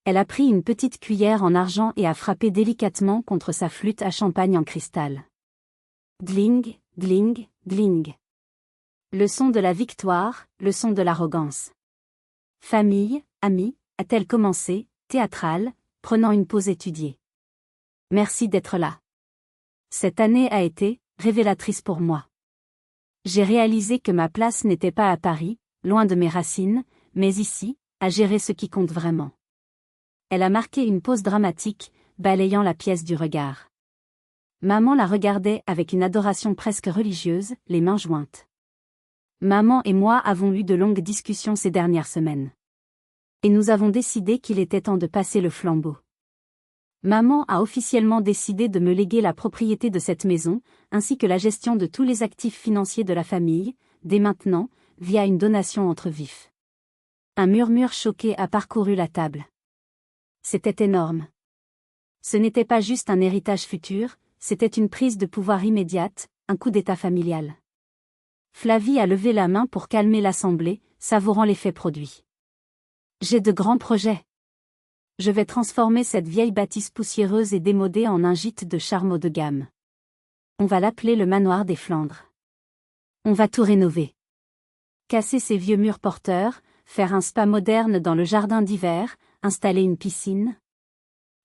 Elle a pris une petite cuillère en argent et a frappé délicatement contre sa flûte à champagne en cristal. Gling, gling, gling. Le son de la victoire, le son de l'arrogance. Famille, amis, a-t-elle commencé, théâtrale, prenant une pause étudiée. Merci d'être là. Cette année a été révélatrice pour moi. J'ai réalisé que ma place n'était pas à Paris, loin de mes racines, mais ici, à gérer ce qui compte vraiment. Elle a marqué une pause dramatique, balayant la pièce du regard. Maman la regardait avec une adoration presque religieuse, les mains jointes. Maman et moi avons eu de longues discussions ces dernières semaines. Et nous avons décidé qu'il était temps de passer le flambeau. Maman a officiellement décidé de me léguer la propriété de cette maison, ainsi que la gestion de tous les actifs financiers de la famille, dès maintenant, via une donation entre vifs. Un murmure choqué a parcouru la table. C'était énorme. Ce n'était pas juste un héritage futur, c'était une prise de pouvoir immédiate, un coup d'état familial. Flavie a levé la main pour calmer l'assemblée, savourant l'effet produit. J'ai de grands projets. Je vais transformer cette vieille bâtisse poussiéreuse et démodée en un gîte de charme haut de gamme. On va l'appeler le manoir des Flandres. On va tout rénover. Casser ces vieux murs porteurs, faire un spa moderne dans le jardin d'hiver, installer une piscine.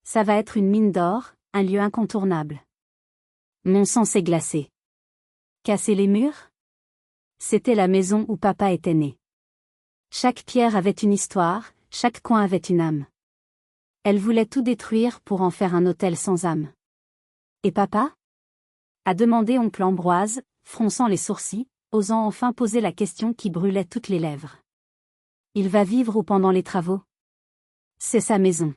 Ça va être une mine d'or, un lieu incontournable. Mon sang s'est glacé. Casser les murs? C'était la maison où papa était né. Chaque pierre avait une histoire, chaque coin avait une âme. Elle voulait tout détruire pour en faire un hôtel sans âme. Et papa? A demandé oncle Ambroise, fronçant les sourcils, osant enfin poser la question qui brûlait toutes les lèvres. Il va vivre où pendant les travaux? C'est sa maison.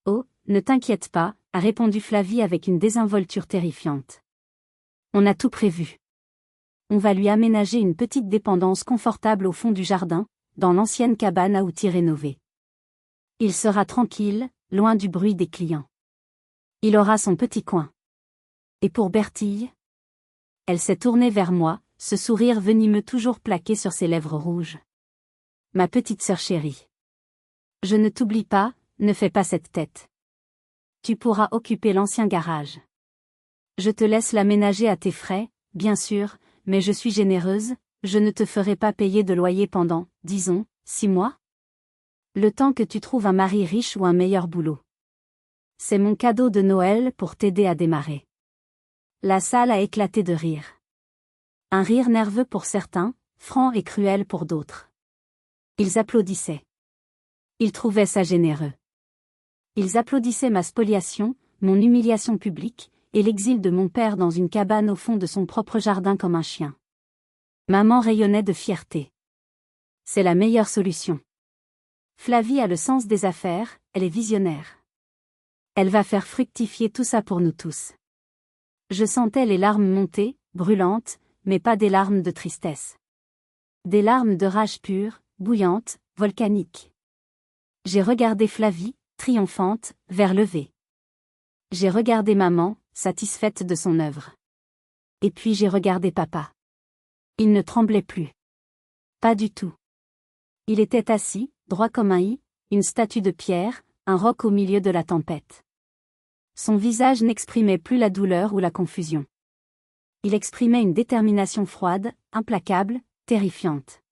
Oh, ne t'inquiète pas, a répondu Flavie avec une désinvolture terrifiante. On a tout prévu. On va lui aménager une petite dépendance confortable au fond du jardin, dans l'ancienne cabane à outils rénovée. Il sera tranquille, loin du bruit des clients. Il aura son petit coin. Et pour Bertille? Elle s'est tournée vers moi, ce sourire venimeux toujours plaqué sur ses lèvres rouges. Ma petite sœur chérie. Je ne t'oublie pas, ne fais pas cette tête. Tu pourras occuper l'ancien garage. Je te laisse l'aménager à tes frais, bien sûr, mais je suis généreuse, je ne te ferai pas payer de loyer pendant, disons, 6 mois. Le temps que tu trouves un mari riche ou un meilleur boulot. C'est mon cadeau de Noël pour t'aider à démarrer. La salle a éclaté de rire. Un rire nerveux pour certains, franc et cruel pour d'autres. Ils applaudissaient. Ils trouvaient ça généreux. Ils applaudissaient ma spoliation, mon humiliation publique, et l'exil de mon père dans une cabane au fond de son propre jardin comme un chien. Maman rayonnait de fierté. C'est la meilleure solution. Flavie a le sens des affaires, elle est visionnaire. Elle va faire fructifier tout ça pour nous tous. Je sentais les larmes monter, brûlantes, mais pas des larmes de tristesse. Des larmes de rage pure, bouillante, volcanique. J'ai regardé Flavie, triomphante, vers levé. J'ai regardé maman, satisfaite de son œuvre. Et puis j'ai regardé papa. Il ne tremblait plus. Pas du tout. Il était assis, droit comme un i, une statue de pierre, un roc au milieu de la tempête. Son visage n'exprimait plus la douleur ou la confusion. Il exprimait une détermination froide, implacable, terrifiante.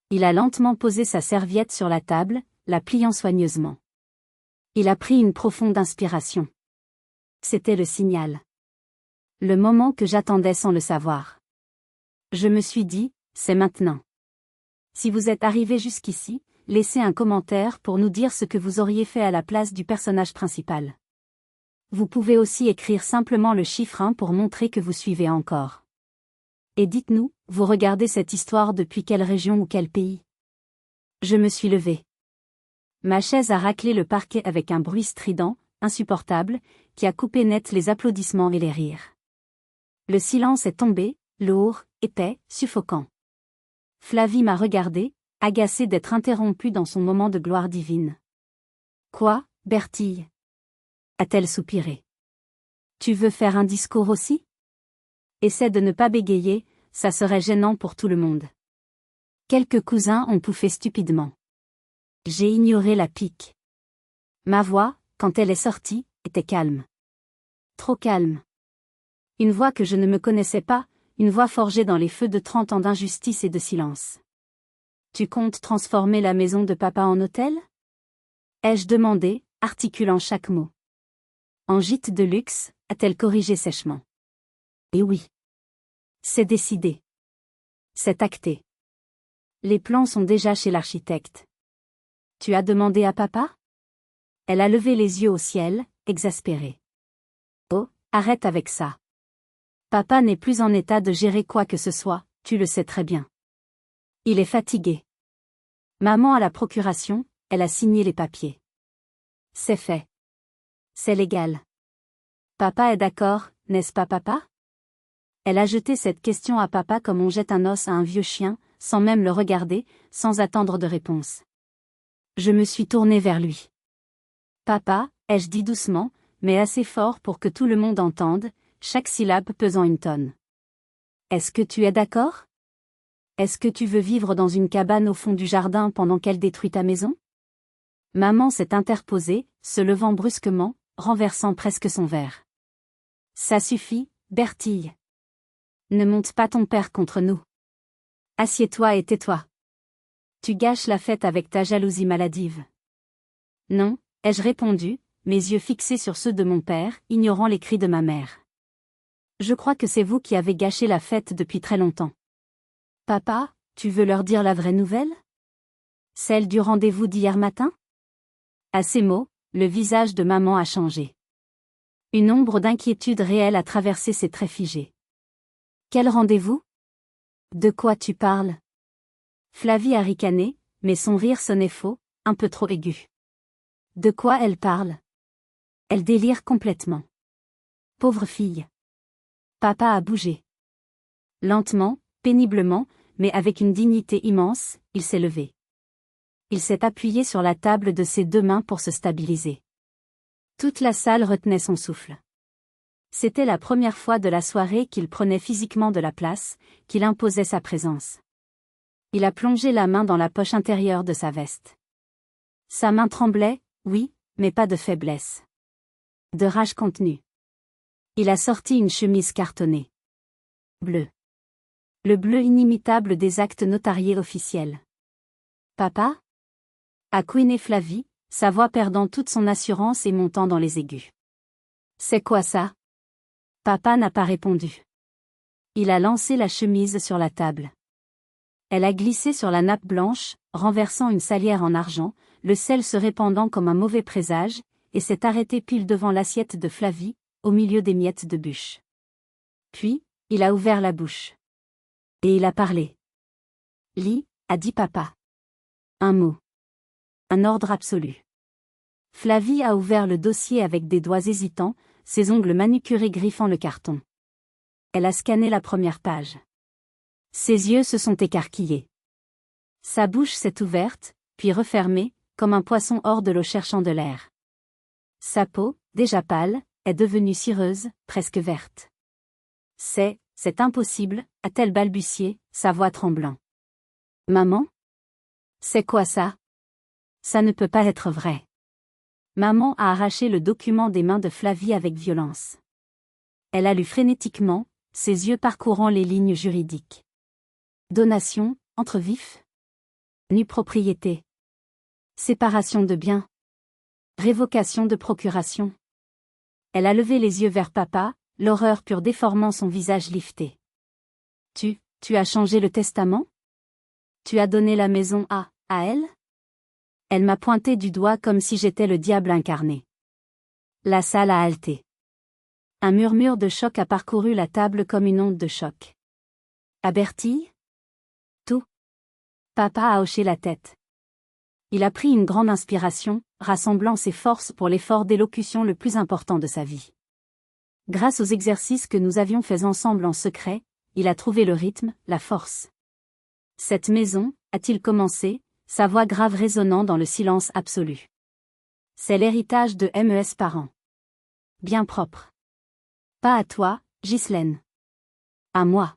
Il a lentement posé sa serviette sur la table, la pliant soigneusement. Il a pris une profonde inspiration. C'était le signal. Le moment que j'attendais sans le savoir. Je me suis dit, c'est maintenant. Si vous êtes arrivé jusqu'ici, laissez un commentaire pour nous dire ce que vous auriez fait à la place du personnage principal. Vous pouvez aussi écrire simplement le chiffre 1 pour montrer que vous suivez encore. Et dites-nous, vous regardez cette histoire depuis quelle région ou quel pays? Je me suis levée. Ma chaise a raclé le parquet avec un bruit strident, insupportable, qui a coupé net les applaudissements et les rires. Le silence est tombé, lourd, épais, suffocant. Flavie m'a regardé, agacée d'être interrompue dans son moment de gloire divine. Quoi, Bertille? A-t-elle soupiré. Tu veux faire un discours aussi? Essaie de ne pas bégayer, ça serait gênant pour tout le monde. Quelques cousins ont pouffé stupidement. J'ai ignoré la pique. Ma voix, quand elle est sortie, était calme. Trop calme. Une voix que je ne me connaissais pas, une voix forgée dans les feux de 30 ans d'injustice et de silence. Tu comptes transformer la maison de papa en hôtel? Ai-je demandé, articulant chaque mot. En gîte de luxe, a-t-elle corrigé sèchement. Et oui. C'est décidé. C'est acté. Les plans sont déjà chez l'architecte. Tu as demandé à papa? Elle a levé les yeux au ciel, exaspérée. Oh, arrête avec ça. Papa n'est plus en état de gérer quoi que ce soit, tu le sais très bien. Il est fatigué. Maman a la procuration, elle a signé les papiers. C'est fait. C'est légal. Papa est d'accord, n'est-ce pas papa? Elle a jeté cette question à papa comme on jette un os à un vieux chien, sans même le regarder, sans attendre de réponse. Je me suis tournée vers lui. Papa, ai-je dit doucement, mais assez fort pour que tout le monde entende, chaque syllabe pesant une tonne. Est-ce que tu es d'accord? Est-ce que tu veux vivre dans une cabane au fond du jardin pendant qu'elle détruit ta maison? Maman s'est interposée, se levant brusquement, renversant presque son verre. Ça suffit, Bertille. Ne monte pas ton père contre nous. Assieds-toi et tais-toi. Tu gâches la fête avec ta jalousie maladive. Non, ai-je répondu, mes yeux fixés sur ceux de mon père, ignorant les cris de ma mère. Je crois que c'est vous qui avez gâché la fête depuis très longtemps. Papa, tu veux leur dire la vraie nouvelle? Celle du rendez-vous d'hier matin? À ces mots, le visage de maman a changé. Une ombre d'inquiétude réelle a traversé ses traits figés. Quel rendez-vous? De quoi tu parles? Flavie a ricané, mais son rire sonnait faux, un peu trop aigu. De quoi elle parle? Elle délire complètement. Pauvre fille. Papa a bougé. Lentement, péniblement, mais avec une dignité immense, il s'est levé. Il s'est appuyé sur la table de ses deux mains pour se stabiliser. Toute la salle retenait son souffle. C'était la première fois de la soirée qu'il prenait physiquement de la place, qu'il imposait sa présence. Il a plongé la main dans la poche intérieure de sa veste. Sa main tremblait, oui, mais pas de faiblesse. De rage contenue. Il a sorti une chemise cartonnée. Bleu. Le bleu inimitable des actes notariés officiels. Papa? A couiné Flavie, sa voix perdant toute son assurance et montant dans les aigus. C'est quoi ça? Papa n'a pas répondu. Il a lancé la chemise sur la table. Elle a glissé sur la nappe blanche, renversant une salière en argent, le sel se répandant comme un mauvais présage, et s'est arrêté pile devant l'assiette de Flavie, au milieu des miettes de bûche. Puis, il a ouvert la bouche. Et il a parlé. Lis, a dit papa. Un mot. Un ordre absolu. Flavie a ouvert le dossier avec des doigts hésitants, ses ongles manucurés griffant le carton. Elle a scanné la première page. Ses yeux se sont écarquillés. Sa bouche s'est ouverte, puis refermée, comme un poisson hors de l'eau cherchant de l'air. Sa peau, déjà pâle, est devenue cireuse, presque verte. C'est impossible, a-t-elle balbutié, sa voix tremblant. Maman? C'est quoi ça? Ça ne peut pas être vrai. Maman a arraché le document des mains de Flavie avec violence. Elle a lu frénétiquement, ses yeux parcourant les lignes juridiques. Donation, entre vifs. Nue propriété. Séparation de biens. Révocation de procuration. Elle a levé les yeux vers papa, l'horreur pure déformant son visage lifté. Tu as changé le testament? Tu as donné la maison à elle? Elle m'a pointé du doigt comme si j'étais le diable incarné. La salle a halté. Un murmure de choc a parcouru la table comme une onde de choc. À Bertille? Tout. Papa a hoché la tête. Il a pris une grande inspiration, rassemblant ses forces pour l'effort d'élocution le plus important de sa vie. Grâce aux exercices que nous avions faits ensemble en secret, il a trouvé le rythme, la force. Cette maison, a-t-il commencé, sa voix grave résonnant dans le silence absolu. C'est l'héritage de mes parents. Bien propre. Pas à toi, Ghislaine. À moi.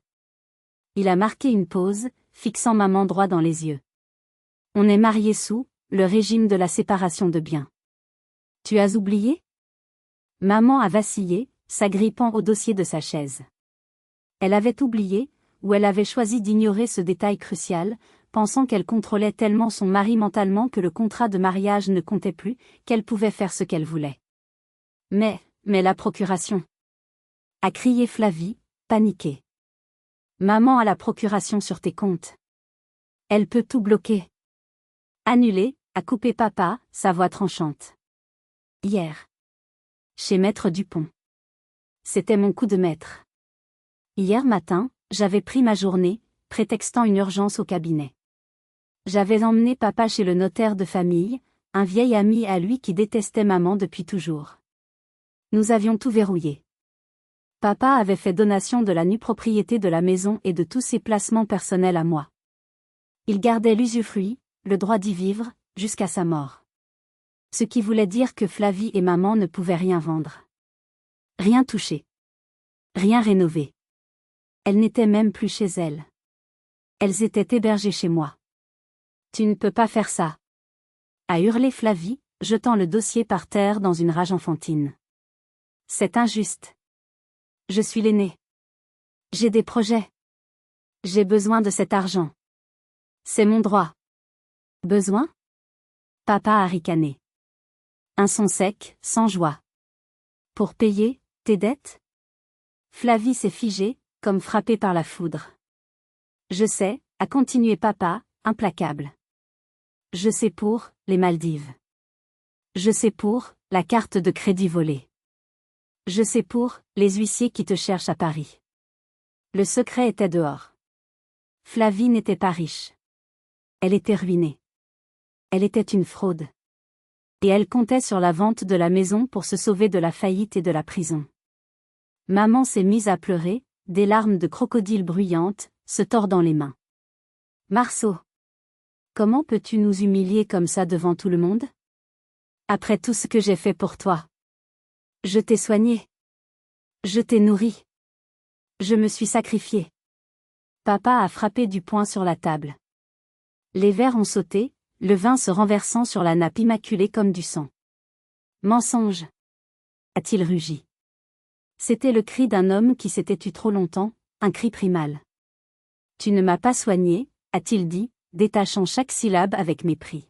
Il a marqué une pause, fixant maman droit dans les yeux. On est mariés sous le régime de la séparation de biens. Tu as oublié? Maman a vacillé, s'agrippant au dossier de sa chaise. Elle avait oublié, ou elle avait choisi d'ignorer ce détail crucial, pensant qu'elle contrôlait tellement son mari mentalement que le contrat de mariage ne comptait plus, qu'elle pouvait faire ce qu'elle voulait. Mais la procuration. A crié Flavie, paniquée. Maman a la procuration sur tes comptes. Elle peut tout bloquer. Annuler, a coupé papa, sa voix tranchante. Hier. Chez Maître Dupont. C'était mon coup de maître. Hier matin, j'avais pris ma journée, prétextant une urgence au cabinet. J'avais emmené papa chez le notaire de famille, un vieil ami à lui qui détestait maman depuis toujours. Nous avions tout verrouillé. Papa avait fait donation de la nue propriété de la maison et de tous ses placements personnels à moi. Il gardait l'usufruit, le droit d'y vivre, jusqu'à sa mort. Ce qui voulait dire que Flavie et maman ne pouvaient rien vendre. Rien toucher. Rien rénover. Elles n'étaient même plus chez elles. Elles étaient hébergées chez moi. Tu ne peux pas faire ça. A hurlé Flavie, jetant le dossier par terre dans une rage enfantine. C'est injuste. Je suis l'aînée. J'ai des projets. J'ai besoin de cet argent. C'est mon droit. Besoin? Papa a ricané. Un son sec, sans joie. Pour payer tes dettes? Flavie s'est figée, comme frappée par la foudre. Je sais, a continué papa, implacable. Je sais pour les Maldives. Je sais pour la carte de crédit volée. Je sais pour les huissiers qui te cherchent à Paris. Le secret était dehors. Flavie n'était pas riche. Elle était ruinée. Elle était une fraude. Et elle comptait sur la vente de la maison pour se sauver de la faillite et de la prison. Maman s'est mise à pleurer, des larmes de crocodile bruyantes, se tordant les mains. Marceau. Comment peux-tu nous humilier comme ça devant tout le monde? Après tout ce que j'ai fait pour toi. Je t'ai soigné. Je t'ai nourri. Je me suis sacrifié. Papa a frappé du poing sur la table. Les verres ont sauté, le vin se renversant sur la nappe immaculée comme du sang. Mensonge! A-t-il rugi. C'était le cri d'un homme qui s'était tu trop longtemps, un cri primal. Tu ne m'as pas soigné, a-t-il dit, détachant chaque syllabe avec mépris.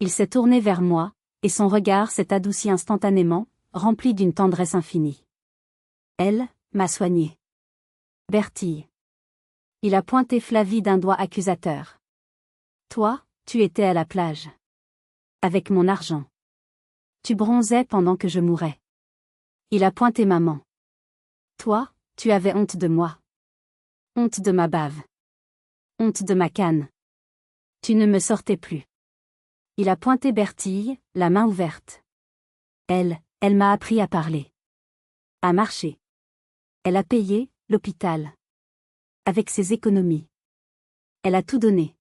Il s'est tourné vers moi, et son regard s'est adouci instantanément, rempli d'une tendresse infinie. Elle m'a soigné. Bertille. Il a pointé Flavie d'un doigt accusateur. Toi, tu étais à la plage. Avec mon argent. Tu bronzais pendant que je mourais. Il a pointé maman. Toi, tu avais honte de moi. Honte de ma bave. Honte de ma canne. Tu ne me sortais plus. Il a pointé Bertille, la main ouverte. Elle m'a appris à parler. À marcher. Elle a payé l'hôpital. Avec ses économies. Elle a tout donné.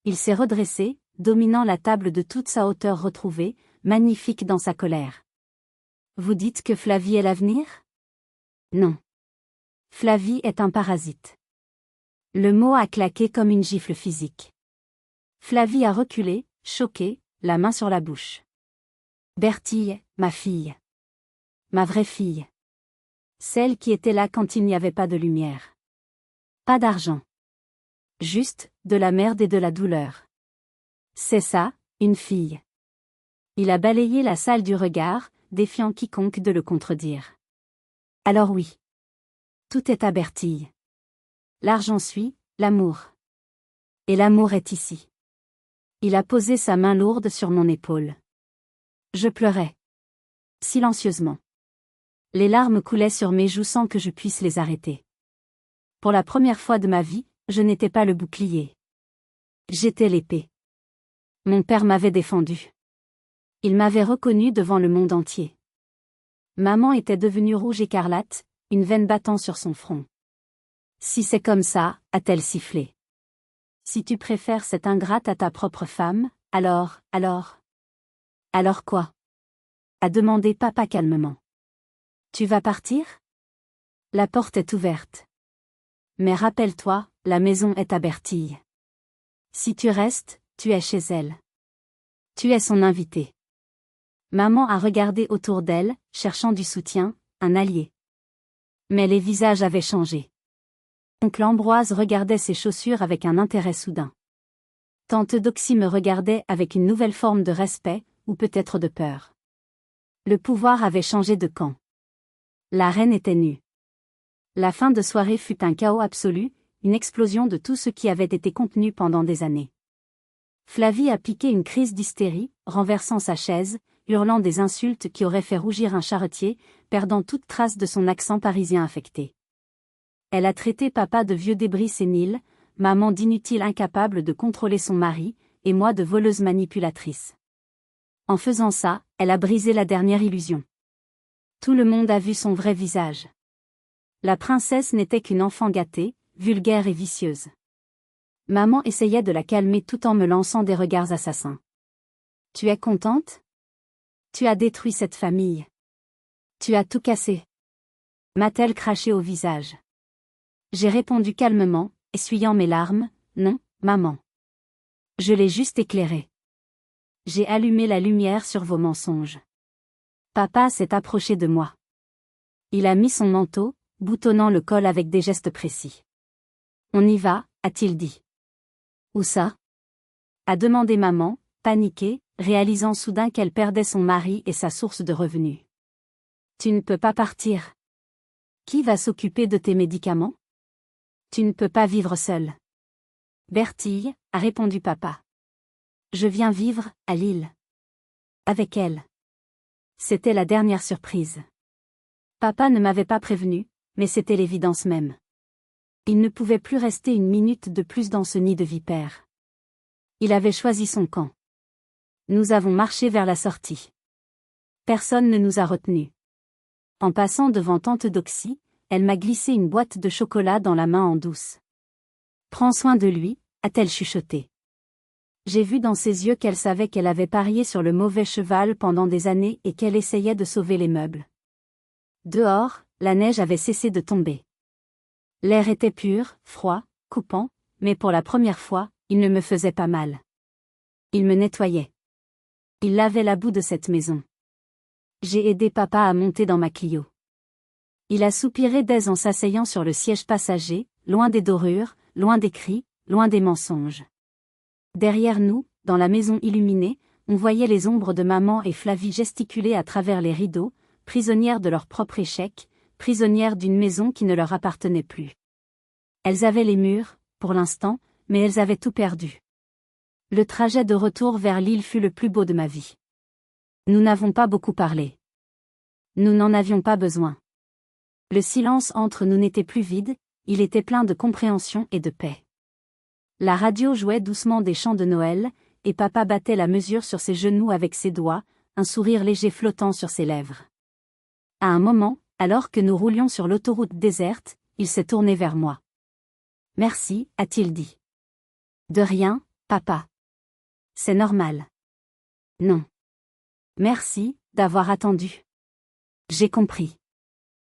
Il s'est redressé, dominant la table de toute sa hauteur retrouvée, magnifique dans sa colère. Vous dites que Flavie est l'avenir? Non. Flavie est un parasite. Le mot a claqué comme une gifle physique. Flavie a reculé, choquée, la main sur la bouche. Bertille, ma fille. Ma vraie fille. Celle qui était là quand il n'y avait pas de lumière. Pas d'argent. Juste, de la merde et de la douleur. C'est ça, une fille. Il a balayé la salle du regard, défiant quiconque de le contredire. Alors oui. Tout est à Bertille. L'argent suit, l'amour. Et l'amour est ici. Il a posé sa main lourde sur mon épaule. Je pleurais. Silencieusement. Les larmes coulaient sur mes joues sans que je puisse les arrêter. Pour la première fois de ma vie, je n'étais pas le bouclier. J'étais l'épée. Mon père m'avait défendu. Il m'avait reconnu devant le monde entier. Maman était devenue rouge écarlate, une veine battant sur son front. Si c'est comme ça, a-t-elle sifflé. Si tu préfères cette ingrate à ta propre femme, alors. Alors quoi? A demandé papa calmement. Tu vas partir? La porte est ouverte. Mais rappelle-toi, la maison est à Bertille. Si tu restes, tu es chez elle. Tu es son invité. Maman a regardé autour d'elle, cherchant du soutien, un allié. Mais les visages avaient changé. Oncle Ambroise regardait ses chaussures avec un intérêt soudain. Tante Doxy me regardait avec une nouvelle forme de respect, ou peut-être de peur. Le pouvoir avait changé de camp. La reine était nue. La fin de soirée fut un chaos absolu, une explosion de tout ce qui avait été contenu pendant des années. Flavie a piqué une crise d'hystérie, renversant sa chaise, hurlant des insultes qui auraient fait rougir un charretier, perdant toute trace de son accent parisien affecté. Elle a traité papa de vieux débris sénile, maman d'inutile incapable de contrôler son mari, et moi de voleuse manipulatrice. En faisant ça, elle a brisé la dernière illusion. Tout le monde a vu son vrai visage. La princesse n'était qu'une enfant gâtée, vulgaire et vicieuse. Maman essayait de la calmer tout en me lançant des regards assassins. Tu es contente? Tu as détruit cette famille. Tu as tout cassé. M'a-t-elle craché au visage? J'ai répondu calmement, essuyant mes larmes, non, maman. Je l'ai juste éclairé. J'ai allumé la lumière sur vos mensonges. Papa s'est approché de moi. Il a mis son manteau, boutonnant le col avec des gestes précis. On y va, a-t-il dit. Où ça? A demandé maman, paniquée, réalisant soudain qu'elle perdait son mari et sa source de revenus. Tu ne peux pas partir. Qui va s'occuper de tes médicaments? Tu ne peux pas vivre seule. Bertille, a répondu papa. Je viens vivre, à Lille. Avec elle. C'était la dernière surprise. Papa ne m'avait pas prévenu, mais c'était l'évidence même. Il ne pouvait plus rester une minute de plus dans ce nid de vipères. Il avait choisi son camp. Nous avons marché vers la sortie. Personne ne nous a retenus. En passant devant tante Doxy, elle m'a glissé une boîte de chocolat dans la main en douce. Prends soin de lui, a-t-elle chuchoté. J'ai vu dans ses yeux qu'elle savait qu'elle avait parié sur le mauvais cheval pendant des années et qu'elle essayait de sauver les meubles. Dehors, la neige avait cessé de tomber. L'air était pur, froid, coupant, mais pour la première fois, il ne me faisait pas mal. Il me nettoyait. Il lavait la boue de cette maison. J'ai aidé papa à monter dans ma Clio. Il a soupiré d'aise en s'asseyant sur le siège passager, loin des dorures, loin des cris, loin des mensonges. Derrière nous, dans la maison illuminée, on voyait les ombres de maman et Flavie gesticuler à travers les rideaux, prisonnières de leur propre échec, prisonnières d'une maison qui ne leur appartenait plus. Elles avaient les murs, pour l'instant, mais elles avaient tout perdu. Le trajet de retour vers Lille fut le plus beau de ma vie. Nous n'avons pas beaucoup parlé. Nous n'en avions pas besoin. Le silence entre nous n'était plus vide, il était plein de compréhension et de paix. La radio jouait doucement des chants de Noël, et papa battait la mesure sur ses genoux avec ses doigts, un sourire léger flottant sur ses lèvres. À un moment, alors que nous roulions sur l'autoroute déserte, il s'est tourné vers moi. Merci, a-t-il dit. De rien, papa. C'est normal. Non. Merci, d'avoir attendu. J'ai compris.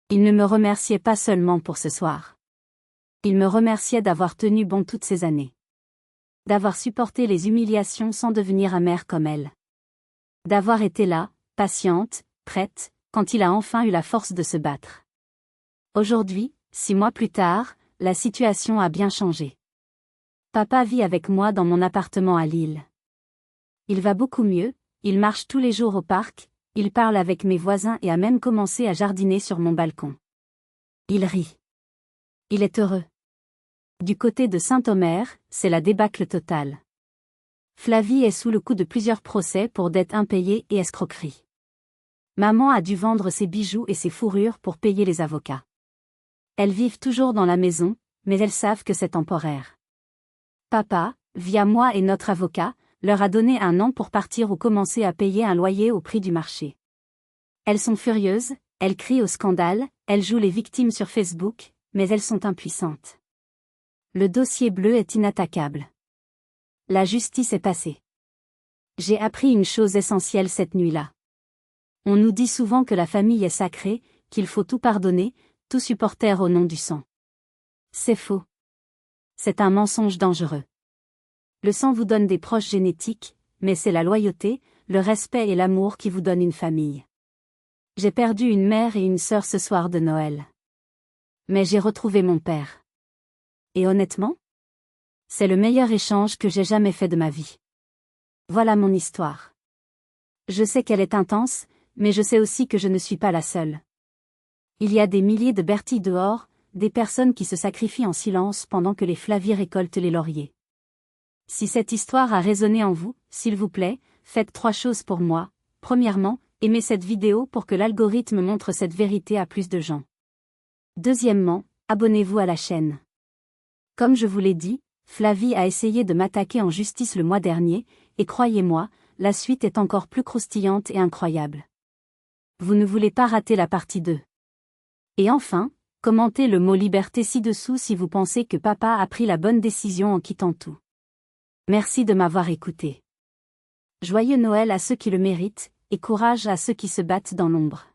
Il ne me remerciait pas seulement pour ce soir. Il me remerciait d'avoir tenu bon toutes ces années. D'avoir supporté les humiliations sans devenir amère comme elle. D'avoir été là, patiente, prête, quand il a enfin eu la force de se battre. Aujourd'hui, 6 mois plus tard, la situation a bien changé. Papa vit avec moi dans mon appartement à Lille. Il va beaucoup mieux, il marche tous les jours au parc, il parle avec mes voisins et a même commencé à jardiner sur mon balcon. Il rit. Il est heureux. Du côté de Saint-Omer, c'est la débâcle totale. Flavie est sous le coup de plusieurs procès pour dettes impayées et escroqueries. Maman a dû vendre ses bijoux et ses fourrures pour payer les avocats. Elles vivent toujours dans la maison, mais elles savent que c'est temporaire. Papa, via moi et notre avocat, leur a donné 1 an pour partir ou commencer à payer un loyer au prix du marché. Elles sont furieuses, elles crient au scandale, elles jouent les victimes sur Facebook, mais elles sont impuissantes. Le dossier bleu est inattaquable. La justice est passée. J'ai appris une chose essentielle cette nuit-là. On nous dit souvent que la famille est sacrée, qu'il faut tout pardonner, tout supporter au nom du sang. C'est faux. C'est un mensonge dangereux. Le sang vous donne des proches génétiques, mais c'est la loyauté, le respect et l'amour qui vous donnent une famille. J'ai perdu une mère et une sœur ce soir de Noël. Mais j'ai retrouvé mon père. Et honnêtement, c'est le meilleur échange que j'ai jamais fait de ma vie. Voilà mon histoire. Je sais qu'elle est intense, mais je sais aussi que je ne suis pas la seule. Il y a des milliers de Bertie dehors, des personnes qui se sacrifient en silence pendant que les Flavie récoltent les lauriers. Si cette histoire a résonné en vous, s'il vous plaît, faites 3 choses pour moi. Premièrement, aimez cette vidéo pour que l'algorithme montre cette vérité à plus de gens. Deuxièmement, abonnez-vous à la chaîne. Comme je vous l'ai dit, Flavie a essayé de m'attaquer en justice le mois dernier, et croyez-moi, la suite est encore plus croustillante et incroyable. Vous ne voulez pas rater la partie 2. Et enfin, commentez le mot liberté ci-dessous si vous pensez que papa a pris la bonne décision en quittant tout. Merci de m'avoir écouté. Joyeux Noël à ceux qui le méritent, et courage à ceux qui se battent dans l'ombre.